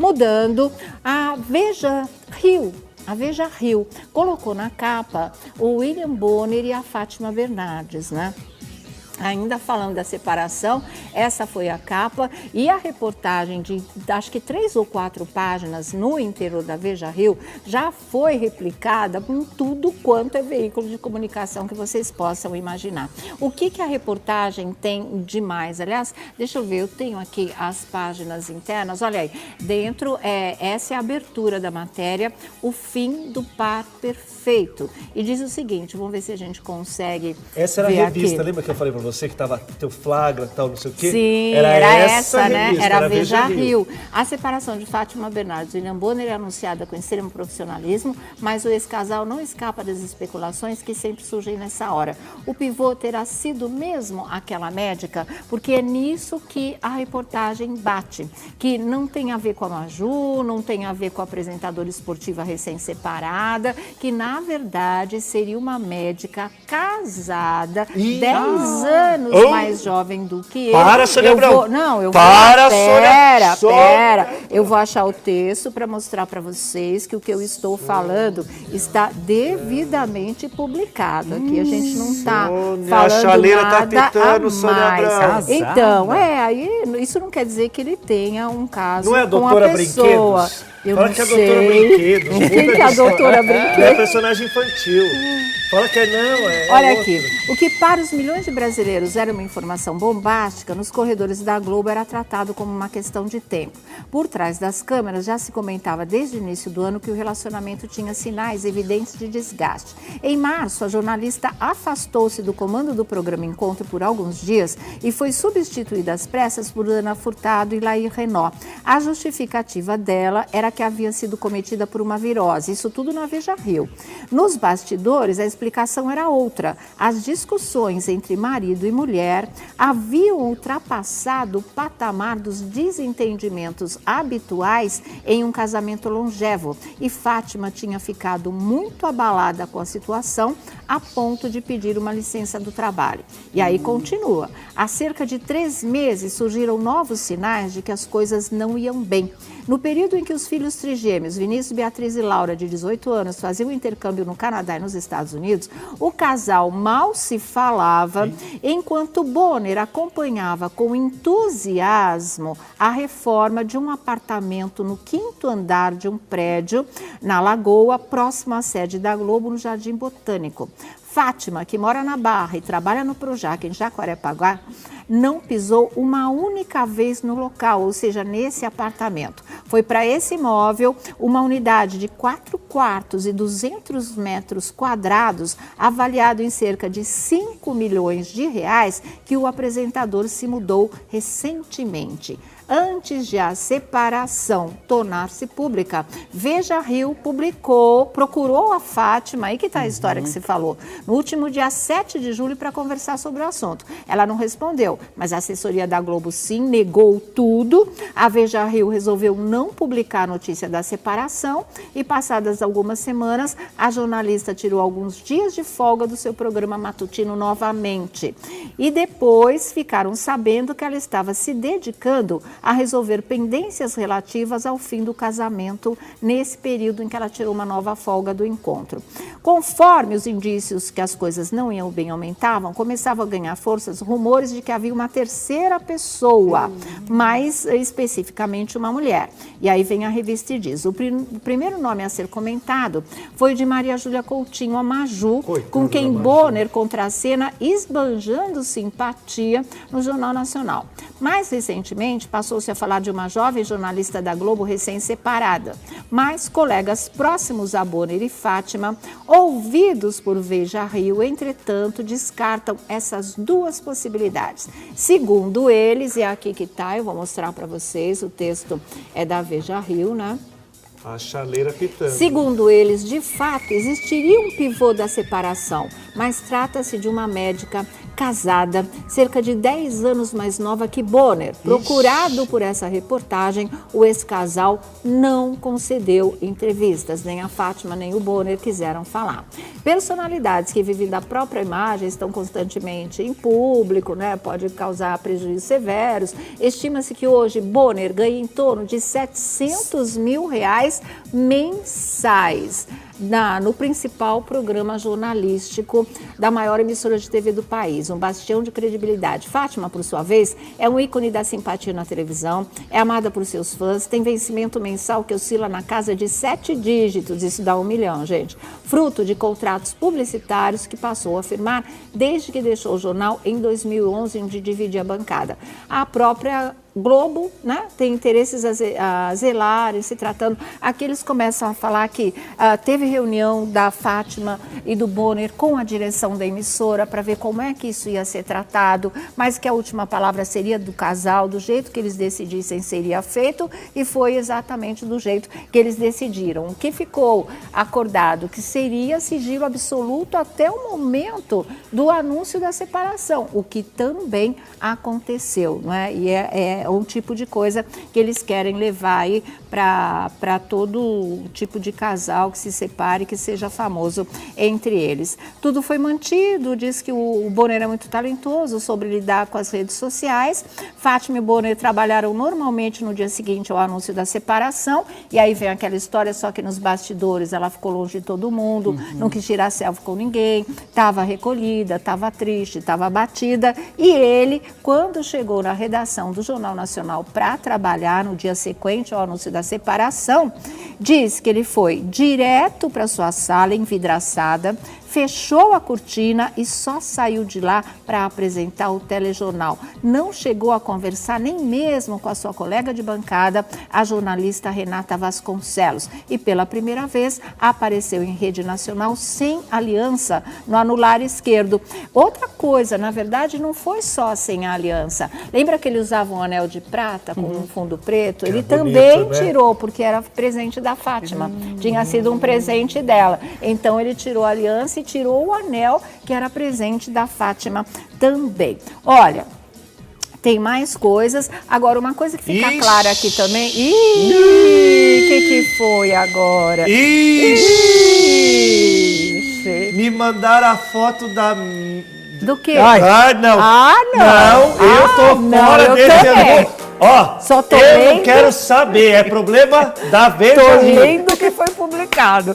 Mudando, a Veja Rio. A Veja Rio colocou na capa o William Bonner e a Fátima Bernardes, né? Ainda falando da separação, essa foi a capa e a reportagem de acho que 3 ou 4 páginas no interior da Veja Rio já foi replicada em tudo quanto é veículo de comunicação que vocês possam imaginar. O que a reportagem tem de mais? Aliás, deixa eu ver, eu tenho aqui as páginas internas, olha aí, dentro essa é a abertura da matéria, o fim do par perfeito. E diz o seguinte, vamos ver se a gente consegue essa era ver a revista, aqui. lembra que eu falei para você que tava teu flagra, tal, não sei o quê? Sim, era essa, né? Era a Veja Rio. A separação de Fátima Bernardes e William Bonner é anunciada com extremo profissionalismo, mas o ex-casal não escapa das especulações que sempre surgem nessa hora. O pivô terá sido mesmo aquela médica, porque é nisso que a reportagem bate, que não tem a ver com a Maju, não tem a ver com a apresentadora esportiva recém-separada, que na verdade seria uma médica casada, 10 anos mais jovem do que ele. Para, Sônia Abrão! Pera. Eu vou achar o texto para mostrar para vocês que o que eu estou falando está devidamente publicado aqui. A gente não está falando a chaleira nada tá pitando, a Sônia Abrão. mais. Então, aí isso não quer dizer que ele tenha um caso não é a com a doutora pessoa. Brinquedos? Eu Fala não que é a sei. doutora Brinquedos. Quem que é a doutora Brinquedos? É personagem infantil. Fala que não, Olha outra. aqui, o que para os milhões de brasileiros era uma informação bombástica, nos corredores da Globo era tratado como uma questão de tempo. Por trás das câmeras já se comentava desde o início do ano que o relacionamento tinha sinais evidentes de desgaste. Em março, a jornalista afastou-se do comando do programa Encontro por alguns dias e foi substituída às pressas por Ana Furtado e Laís Renault. A justificativa dela era que havia sido cometida por uma virose, isso tudo na Veja Rio. Nos bastidores, a explicação era outra. As discussões entre marido e mulher haviam ultrapassado o patamar dos desentendimentos habituais em um casamento longevo e Fátima tinha ficado muito abalada com a situação a ponto de pedir uma licença do trabalho. E aí continua. Há cerca de 3 meses surgiram novos sinais de que as coisas não iam bem. No período em que os filhos trigêmeos, Vinícius, Beatriz e Laura, de 18 anos, faziam intercâmbio no Canadá e nos Estados Unidos, o casal mal se falava, enquanto Bonner acompanhava com entusiasmo a reforma de um apartamento no 5º andar de um prédio na Lagoa, próximo à sede da Globo, no Jardim Botânico. Fátima, que mora na Barra e trabalha no Projac, em Jacarepaguá, não pisou uma única vez no local, ou seja, nesse apartamento. Foi para esse imóvel uma unidade de 4 quartos e 200 metros quadrados, avaliado em cerca de 5 milhões de reais, que o apresentador se mudou recentemente. Antes de a separação tornar-se pública, Veja Rio procurou a Fátima, aí que está a história que você falou, no último dia 7 de julho para conversar sobre o assunto. Ela não respondeu, mas a assessoria da Globo sim negou tudo. A Veja Rio resolveu não publicar a notícia da separação e passadas algumas semanas, a jornalista tirou alguns dias de folga do seu programa matutino novamente. E depois ficaram sabendo que ela estava se dedicando a resolver pendências relativas ao fim do casamento nesse período em que ela tirou uma nova folga do encontro. Conforme os indícios que as coisas não iam bem aumentavam, começavam a ganhar forças rumores de que havia uma terceira pessoa, mais especificamente uma mulher. E aí vem a revista e diz, o primeiro nome a ser comentado foi de Maria Júlia Coutinho, a Maju, com quem Bonner contracena esbanjando simpatia no Jornal Nacional. Mais recentemente, passou-se a falar de uma jovem jornalista da Globo recém-separada. Mas colegas próximos a Bonner e Fátima, ouvidos por Veja Rio, entretanto, descartam essas duas possibilidades. Segundo eles, e é aqui que está, eu vou mostrar para vocês, o texto é da Veja Rio, né? A chaleira pitando. Segundo eles, de fato, existiria um pivô da separação, mas trata-se de uma médica casada, cerca de 10 anos mais nova que Bonner. Procurado por essa reportagem, o ex-casal não concedeu entrevistas. Nem a Fátima nem o Bonner quiseram falar. Personalidades que vivem da própria imagem estão constantemente em público, né? Pode causar prejuízos severos. Estima-se que hoje Bonner ganha em torno de R$700 mil mensais no principal programa jornalístico da maior emissora de TV do país, um bastião de credibilidade. Fátima, por sua vez, é um ícone da simpatia na televisão, é amada por seus fãs, tem vencimento mensal que oscila na casa de 7 dígitos, isso dá 1 milhão, gente, fruto de contratos publicitários que passou a firmar desde que deixou o jornal em 2011, onde dividia a bancada. A própria Globo, né, tem interesses a zelar, se tratando. Aqui eles começam a falar que teve reunião da Fátima e do Bonner com a direção da emissora para ver como é que isso ia ser tratado, mas que a última palavra seria do casal, do jeito que eles decidissem seria feito, e foi exatamente do jeito que eles decidiram. O que ficou acordado que seria sigilo absoluto até o momento do anúncio da separação, o que também aconteceu, não é? E é um tipo de coisa que eles querem levar aí para todo tipo de casal que se separe, que seja famoso entre eles. Tudo foi mantido, diz que o Bonner é muito talentoso sobre lidar com as redes sociais. Fátima e Bonner trabalharam normalmente no dia seguinte ao anúncio da separação, e aí vem aquela história, só que nos bastidores ela ficou longe de todo mundo, não quis tirar selfie com ninguém, estava recolhida, estava triste, estava abatida, e ele, quando chegou na redação do Jornal Nacional para trabalhar no dia sequente ao anúncio da separação, diz que ele foi direto para sua sala envidraçada, fechou a cortina e só saiu de lá para apresentar o telejornal. Não chegou a conversar nem mesmo com a sua colega de bancada, a jornalista Renata Vasconcelos. E pela primeira vez apareceu em rede nacional sem aliança no anular esquerdo. Outra coisa, na verdade, não foi só sem a aliança. Lembra que ele usava um anel de prata com um fundo preto? Ele também tirou, porque era presente da Fátima. Tinha sido um presente dela. Então ele tirou a aliança e tirou o anel que era presente da Fátima também. Olha, tem mais coisas. Agora, uma coisa que fica clara aqui também. O que foi agora? Me mandaram a foto da... Do quê? Não. Não, eu tô fora desse amor. Ó, eu não quero saber. É problema da Veja. Tô lendo o que foi publicado.